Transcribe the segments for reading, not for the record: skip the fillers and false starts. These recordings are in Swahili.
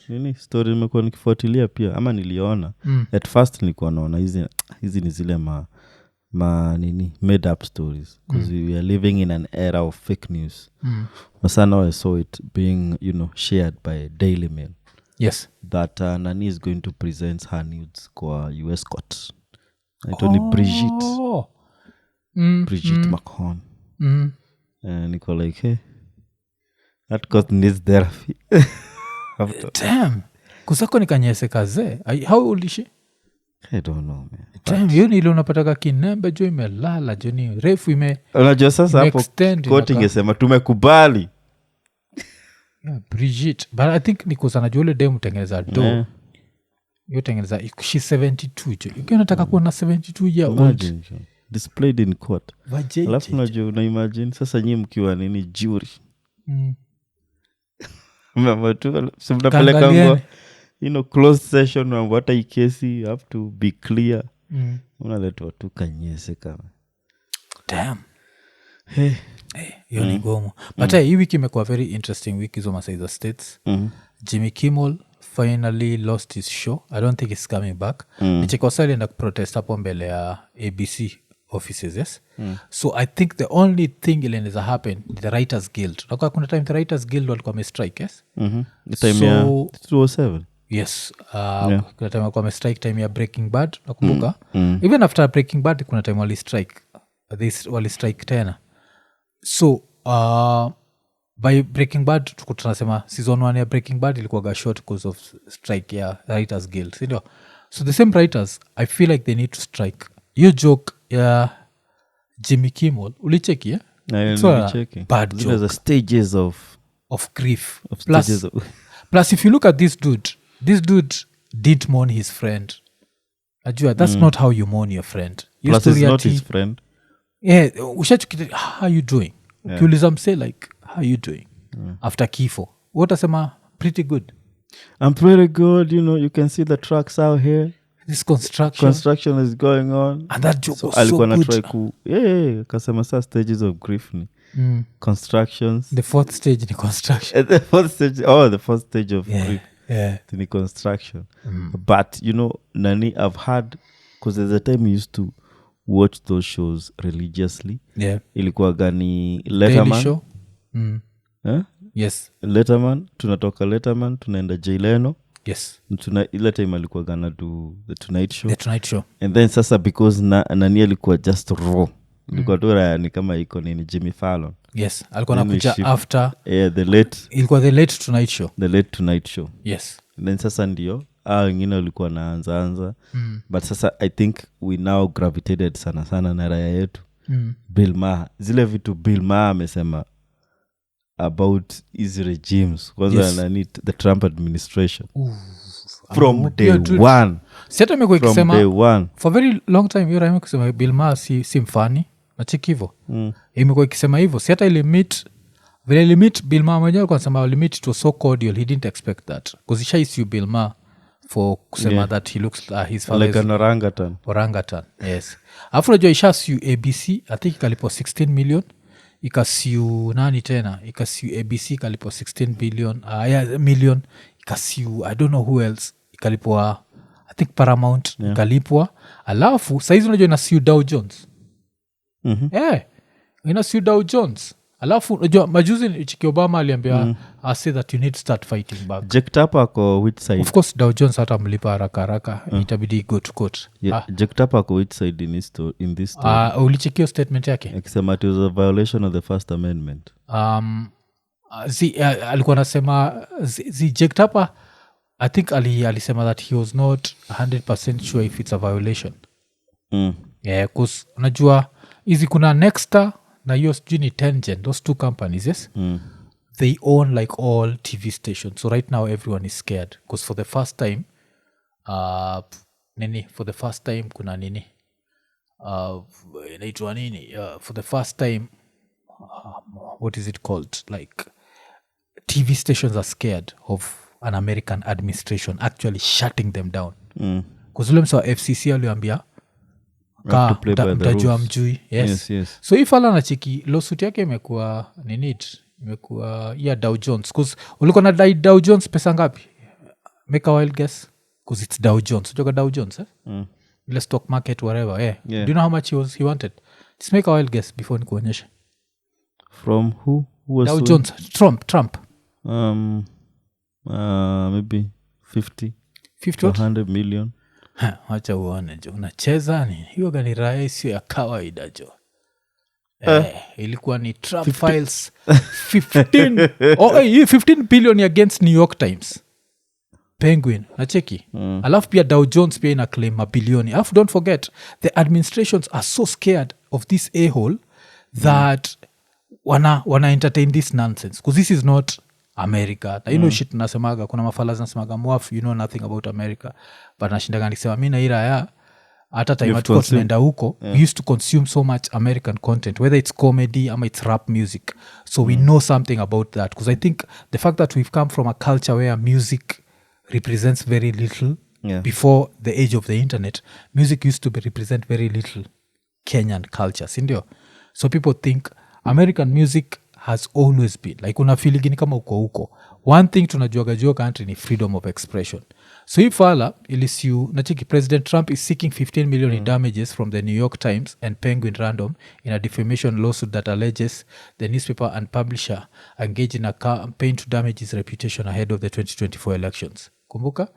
nini story nimekuwa nikifuatilia pia ama niliona at first nilikuwa naona hizi ni zile nini made up stories because we are living in an era of fake news. But now I saw it being shared by Daily Mail. Yes, that Nani is going to present her nudes kwa US court. Ni Brigitte Macron. Niko like, hey, that court needs therapy. Damn. Kusako nikanyese kaze. How old is she? I don't know, man. Damn, hiyo ni ile unapataka kinembe jo imelala jo ni refu unajua sasa hapo court ingesema tumekubali. Yeah, Brigitte. But I think niko sana jole demu tengeneza do. Yo tengeneza she's 72 jo. Ukiwa nataka kuwa na 72 year old. Displayed in court. Alafu unajua una imagine sasa nyinyi mkiwa nini jury. Mama tu mnapeleka ngo closed session na what I case you have to be clear. Unaletwa tu kanyese kama. Damn. Hey, hiyo ni gomo. But hii wiki imekuwa very interesting week hizo masaiza states. Jimmy Kimmel finally lost his show. I don't think he's coming back. Nicheko sali enda protest hapo mbele ya ABC offices, yes? So I think the only thing ilendeza happen is the Writers Guild. Nakuwa kuna time the Writers Guild walikuwa me-strike, yes? The time ya 207. Yes. Kuna time walikuwa me-strike time ya Breaking Bad. Nakumbuka. Even after Breaking Bad kuna time wali-strike tena. So by Breaking Bad tunasema season 1 ya Breaking Bad ilikuwa short because of strike ya Writers Guild, sindio? So the same writers I feel like they need to strike. You joke ya Jimmy Kimmel ulicheki, yeah? Bad joke. There's a stages of grief. Plus if you look at this dude did mourn his friend. Ajua, that's not how you mourn your friend. Plus he's not his friend. Yeah, ushachukita, how are you doing? Ukiuliza mse like, how are you doing? After kifo. Watasema, pretty good. I'm pretty good, you can see the trucks out here. This construction is going on. And that joke was so good. Kasema saa stages of grief ni. Constructions. The fourth stage ni construction. The fourth stage of grief. Yeah. Ni construction. But, Nani, I've had, because there's a time we used to watch those shows religiously. Yeah. Ilikuwa gani Letterman. Daily show. Yes. Letterman, tunatoka Letterman, tunaenda Jaileno. Yes. Ile time alikuwa gonna do the Tonight Show. And then sasa because Nani alikuwa just raw. Ilikuwa tu ni kama iko nini Jimmy Fallon. Yes. Alikuwa nakuja after. Yeah, ilikuwa the late Tonight Show. The late Tonight Show. Yes. And then sasa ndio wengine walikuwa naanza. But sasa I think we now gravitated sana na raya yetu. Bill Maher. Zile vitu Bill Maher amesema about his regimes kwanza the Trump administration. From day one. Seta mekuwa ikisema for very long time yura ime kusema Bill Maher si mfani nachiki hivyo. Imekuwa ikisema hivyo. Seta ilimit Bill Maher mwenyewe kwa sema limit it was so cordial he didn't expect that because he shares you Bill Maher for kusema that he looks his father like an orangutan. Yes. Afu najua ishasiu ABC I think ikalipo 16 million. Ikasiu nani tena? Ikasiu ABC ikalipo 16 million. Ikasiu I don't know who else. Ikalipwa I think Paramount. Ikalipwa. Alafu saizi unajua inasiu Dow Jones. Inasiu Dow Jones. Alafu unajua majuzi Chiki Obama aliambia I say that you need to start fighting back. Jack Tapper kwa which side? Of course Dow Jones hata mlipa haraka itabidi go to court. Jack Tapper kwa which side in this story? Ulichekio statement yake? Akisema it was a violation of the First Amendment. Alikuwa nasema Jack Tapper I think alisema that he was not 100% sure if it's a violation. Yeah, because unajua hizi kuna Nexta na hiyo sijui ni Tengen, those two companies, yes? They own like all TV stations. So right now everyone is scared because for the first time kuna nini? Inaitwa nini? For the first time what is it called? Like TV stations are scared of an American administration actually shutting them down. Because ule msa wa FCC aliambia mtajua mjui. Yes. So if ala na chiki lawsuit yake imekuwa Dow Jones. Because ulikuwa na Dow Jones pesa ngapi? make a wild guess because it's Dow Jones. Ujoga Dow Jones, ile stock market whatever. Yeah. Do you know how much he wanted? Just make a wild guess before nikuonyeshe. From who was Dow Jones. Trump. Maybe 50 what? 100 million. Wacha uone jo, unacheza ni hiyo gani raha sio ya kawaida jo. Ilikuwa ni Trump files 15 hii 15 billion against New York Times Penguin nacheki. Alafu pia Dow Jones pia ina claim mabilioni. Alafu don't forget the administrations are so scared of this a-hole that wana entertain this nonsense because this is not America. You know shit nasemaga kuna mafala zinasemaga mwafu you know nothing about America but nashindaga nikisema mimi na ira ya hata time tuko tunaenda huko we used to consume so much American content whether it's comedy or it's rap music so we know something about that because I think the fact that we've come from a culture where music represents very little before the age of the internet music used to represent very little Kenyan culture sindio so people think American music has always been like una feeling kama uko one thing tunajuagajua country ni freedom of expression so hii fala ilisiu nachiki President Trump is seeking 15 million in damages from the New York Times and Penguin Random in a defamation lawsuit that alleges the newspaper and publisher engaged in a campaign to damage his reputation ahead of the 2024 elections kumbuka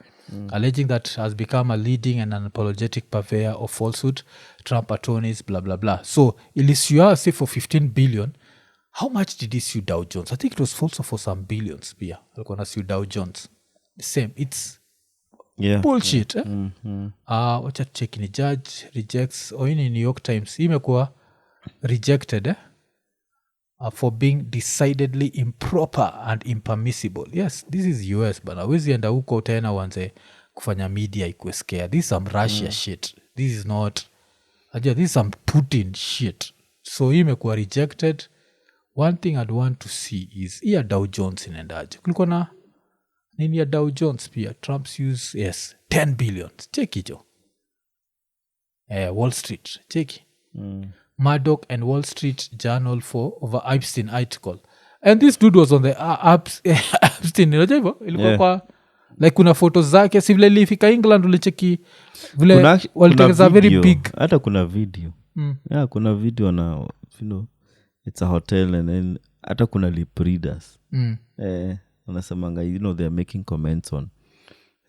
alleging that has become a leading and unapologetic purveyor of falsehood Trump attorneys blah blah blah so ilisiu say for 15 billion. How much did he sue Dow Jones? I think it was also for some billions. Yeah, alikuwa na sue Dow Jones. The same. It's bullshit. Wacha check ni judge rejects or in New York Times. Imekuwa rejected for being decidedly improper and impermissible. Yes, this is US but hawezi enda huko tena wanze kufanya media ikuwe scare. This is some Russia shit. This is not this is some Putin shit. So imekuwa rejected. One thing I'd want to see is here Dow Jones inaendaje kulikuwa na nini ya Dow Jones pia Trump's use 10 billion cheki jo Wall Street cheki Murdoch and Wall Street Journal for over Epstein article and this dude was on the Epstein unajua hivyo ilikuwa kwa like kuna photos zake si vile ilifika England ulicheki vile walitengeza very big hata kuna video kuna video na you know it's a hotel and then hata kuna lip readers wanasemanga you know they're making comments on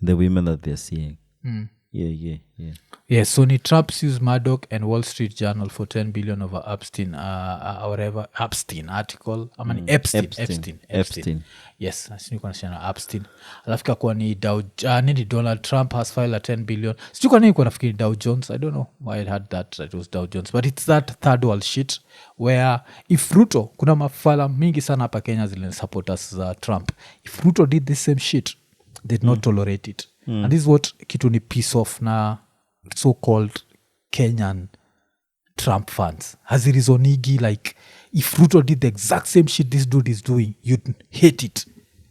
the women that they're seeing so ni Trump sues Murdoch and Wall Street Journal for 10 billion over Epstein whatever Epstein article ama ni Epstein yes nilikuwa nasema Epstein alafu kakuwa ni nini Donald Trump has filed a 10 billion sijui kwa nini kwa nafikiri Dow Jones I don't know why I had that it was Dow Jones but it's that third world shit where if Ruto kuna mafala mingi sana hapa Kenya zile supporters za Trump if Ruto did the same shit they'd not tolerate it and this is what kitu ni piece off na so-called Kenyan Trump fans hazirizonigi like if Ruto did the exact same shit this dude is doing you'd hate it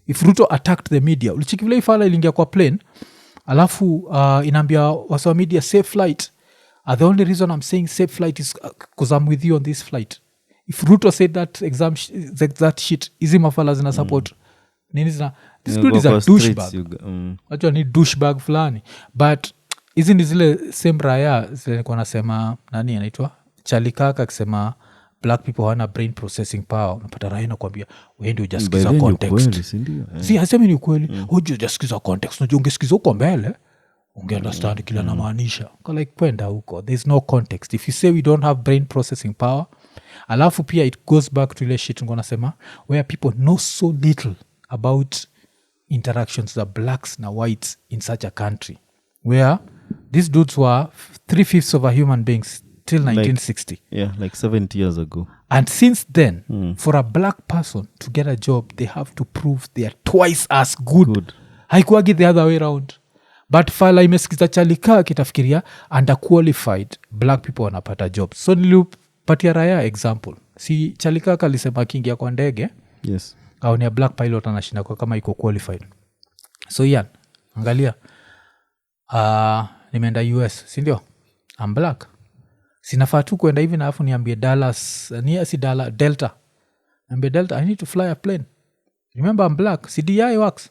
if Ruto attacked the media ulichikivile ifala ilingia kwa plane alafu inaambia wasawa media safe flight the only reason I'm saying safe flight is because I'm with you on this flight if Ruto said that shit hizi mafala zina support nini zina this dude is a douchebag wajua ni douchebag fulani but hizi ni zile same raya zilikuwa nasema nani anaitwa Charlie Kaka akisema black people hawana brain processing power unapata raya nakwambia wewe ndio hujasikiza context si hasemi ni ukweli hujasikiza context unajua ungesikiza huko mbele ungeunderstand kila namaanisha like kwenda huko there's no context if you say we don't have brain processing power alafu pia it goes back to ile shit ngona sema where people know so little about interactions of blacks na whites in such a country where these dudes were 3/5 of a human beings till 1960 like 70 years ago and since then for a black person to get a job they have to prove they are twice as good. Haikuwagi the other way around but fala imesikiza Chalika kitafikiria underqualified black people wanapata jobs so nilipatia raya example si Chalika kalisema kingia kwa ndege au ni a black pilot anashinda kwa kama iko qualified so Ian angalia nimeenda US si ndio I'm black sinafaa tu kwenda hivi na afu niambie Dallas si Delta niambie Delta I need to fly a plane remember I'm black CDI works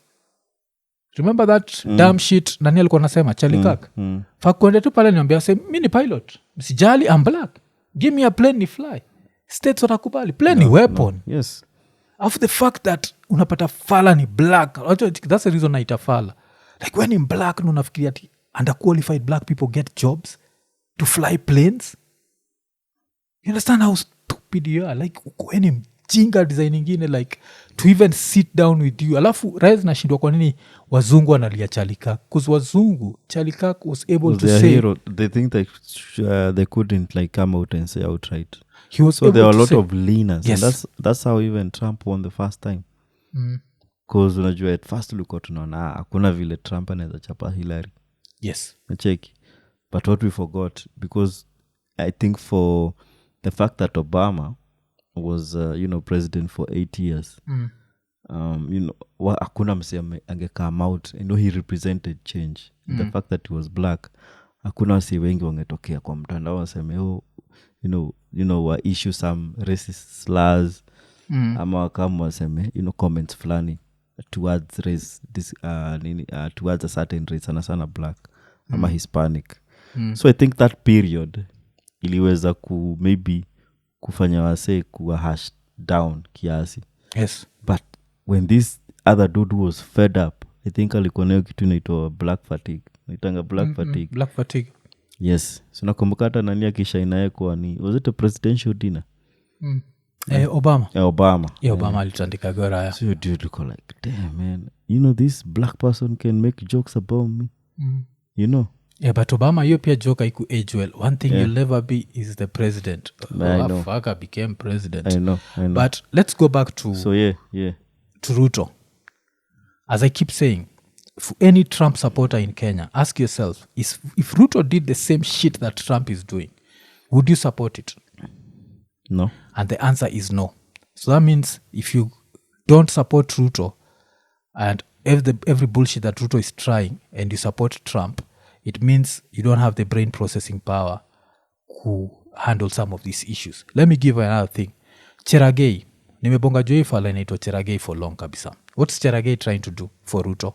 remember that damn shit nani alikuwa nasema chalikak fakuende tu pale niambia say mi ni pilot msijali I'm black give me a plane ni fly states watakubali plane ni weapon yes of the fact that unapata fala ni black that's the reason naita fala like when in black na unafikiria ati underqualified black people get jobs to fly planes you understand how stupid you are like ukweni mjinga design ingine like to even sit down with you alafu rais nashindwa kwa nini wazungu wanalia chalikak because wazungu chalikak was able to say hero. They think that they couldn't like come out and say outright he was so able there were a to lot say, of leaners yes. and that's how even Trump won the first time because unajua at first ulikuwa tunaona hakuna vile Trump anaweza chapa Hillary yes nacheki but what we forgot because I think for the fact that Obama was president for 8 years hakuna mse angekame out he represented change the fact that he was black hakuna wasi wengi wangetokea kwa mtandao waseme wa issue some racist slurs ama wakamu waseme comments fulani towards race this towards a certain race sana black ama Hispanic so I think that period iliweza maybe kufanya wase kuwa hash down kiasi yes but when this other dude was fed up I think alikuwa nayo kitu inaitwa black fatigue naitanga black fatigue yes so nakumbuka hata nani akishainaye kwa ni was it a presidential dinner Obama Obama alitandika goraya so dude look like damn man this black person can make jokes about me Yeah, but Obama hiyo pia joke haiku age well. One thing you'll never be is the president. Fucker became president. I know. But let's go back to to Ruto. As I keep saying, for any Trump supporter in Kenya, ask yourself, if Ruto did the same shit that Trump is doing, would you support it? No. And the answer is no. So that means if you don't support Ruto and every bullshit that Ruto is trying and you support Trump, it means you don't have the brain processing power to handle some of these issues. Let me give another thing. Cherargei. Nimebonga juu fala inaitwa Cherargei for long kabisa. What's Cherargei trying to do for Ruto?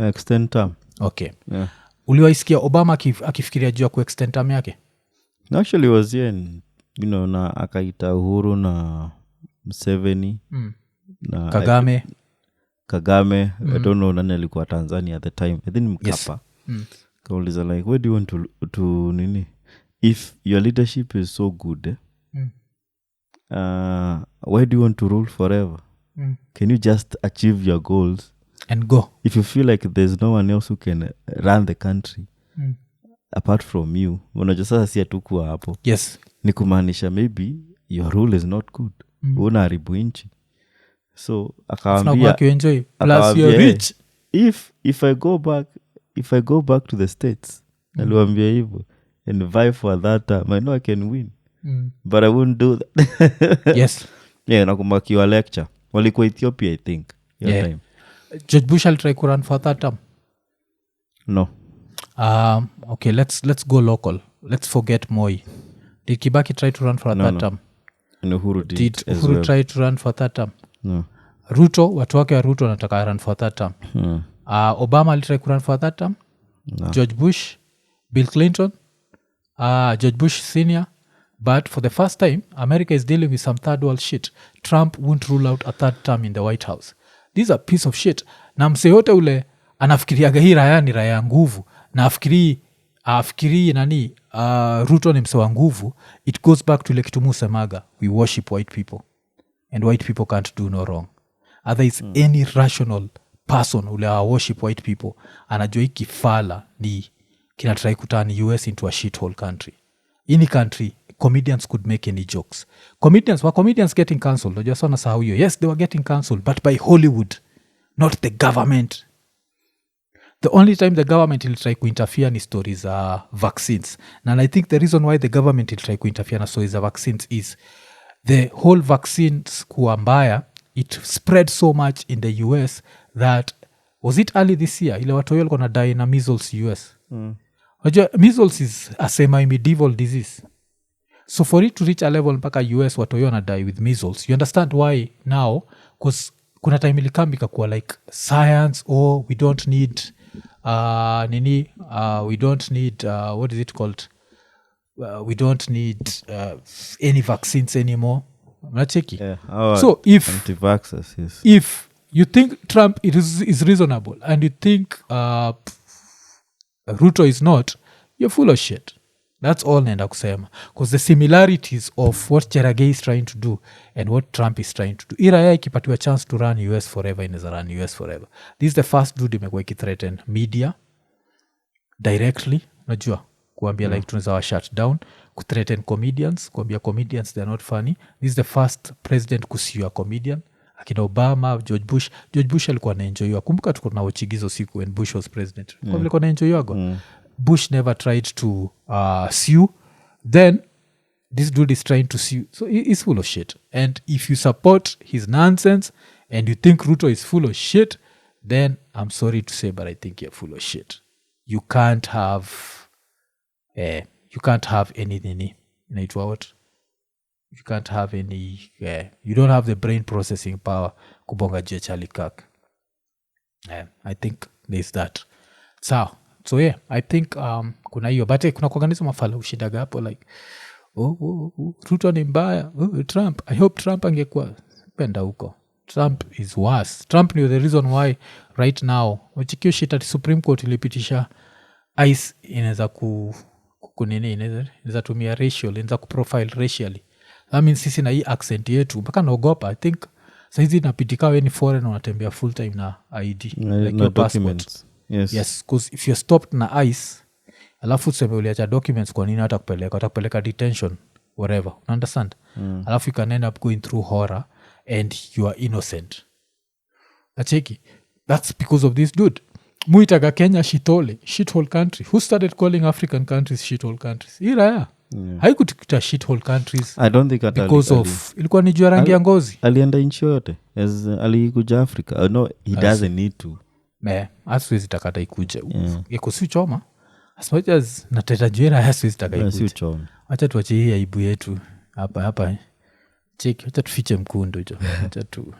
Extend term. Okay. Yeah. Uliwaisikia Obama akifikiria juu ya ku-extend term yake? Actually was here na akaita Uhuru na Museveni na Kagame. I don't know nani alikuwa Tanzania at the time. I think Mkapa. Yes. Kauliza like where do you want to nini if your leadership is so good why do you want to rule forever can you just achieve your goals and go if you feel like there's no one else who can run the country apart from you unajua sasa si atakuwa hapo yes ni kumaanisha maybe your rule is not good unaharibu nchi so akaambia plus you're rich if I go back to the States aliwaambia hivyo and vie for that time I know I can win but I won't do that yes nakumakiwa lecture walikuwa Ethiopia I think time. George Bush alitry kurun for that term no okay let's go local let's forget Moi did Kibaki try to run for that term and Uhuru did Uhuru try to run for that term no Ruto watu wake wa Ruto wanataka run for that term Obama alitry kurun for that term no. George Bush Bill Clinton George Bush senior but for the first time America is dealing with some third world shit Trump won't rule out a third term in the White House this is a piece of shit na mse yote ule anafikiriaga hii raya ni raya nguvu na afikirii nani Ruto ni mse wa nguvu it goes back to ile kitu musemaga we worship white people and white people can't do no wrong otherwise any rational person ule worship white people anajua hiki fala ni kinatrai kutani US into a shithole country any country comedians could make any jokes comedians getting cancelled unajua sana sahau hiyo yes they were getting cancelled but by Hollywood not the government the only time the government will try to interfere ni stories za vaccines and I think the reason why the government will try to interfere na stories za vaccines is the whole vaccines kuwa mbaya it spread so much in the US that was it early this year ile watu walikuwa na die na measles US unajua measles is a semi-medieval disease so for it to reach a level mpaka US watu wana die with measles you understand why now because kuna time ilikam ikakuwa like science we don't need we don't need what is it called we don't need any vaccines anymore nacheki so anti-vaxxers, yes. if you think Trump is reasonable and you think Ruto is not, you're full of shit. That's all naenda kusema because the similarities of what Cherargei is trying to do and what Trump is trying to do, iraya ikipatiwa chance to run US forever inaweza run US forever. This is the first dude imekuwa ikithreaten media directly, najua kuambia like tunaweza wa shut down, kuthreaten comedians, kuambia comedians they're not funny. This is the first president kusiua comedian. Akina Obama, George Bush alikuwa naenjoyiwa. Kumbuka tuko na uchigizo siku when Bush was president. Kwa alikuwa naenjoyiwa. Bush never tried to sue. Then this dude is trying to sue. So he's full of shit. And if you support his nonsense and you think Ruto is full of shit, then I'm sorry to say, but I think you're full of shit. You can't have anything. Inaitwa what? You can't have any you don't have the brain processing power kubonga jia Charlie Kirk. I think there's that. So yeah, I think kuna hiyo but kuna kuanganiza mafala ushindaga hapo like Ruto ni mbaya, Trump, I hope Trump angekuwa penda huko. Trump is worse. Trump knew the reason why right now uchikio shit at Supreme Court ilipitisha ICE inaweza kunini inaweza tumia racial, inaweza kuprofile racially. I mean sisi na hii accent yetu mpaka naogopa. I think saizi napitika we ni foreign unatembea full time na ID like your passport. Yes, because if you're stopped na ICE alafu tuseme uliacha documents kwa nini watakupeleka detention whatever, understand? Alafu you can end up going through horror and you are innocent. Nacheki, that's because of this dude. Muitaga Kenya shithole country. Who started calling African countries shithole countries? Iraya haikutukita shithole countries. I don't think because of ilikuwa ni jua rangi ya ngozi. Alienda nchi yote alikuja Africa. No, he doesn't need to. Aswezi takata ikuje ikusi choma as much as nateta juera aswezi taka ikuje. Acha tuache hii aibu yetu hapa cheki, acha tufiche mkundu hicho. Acha tu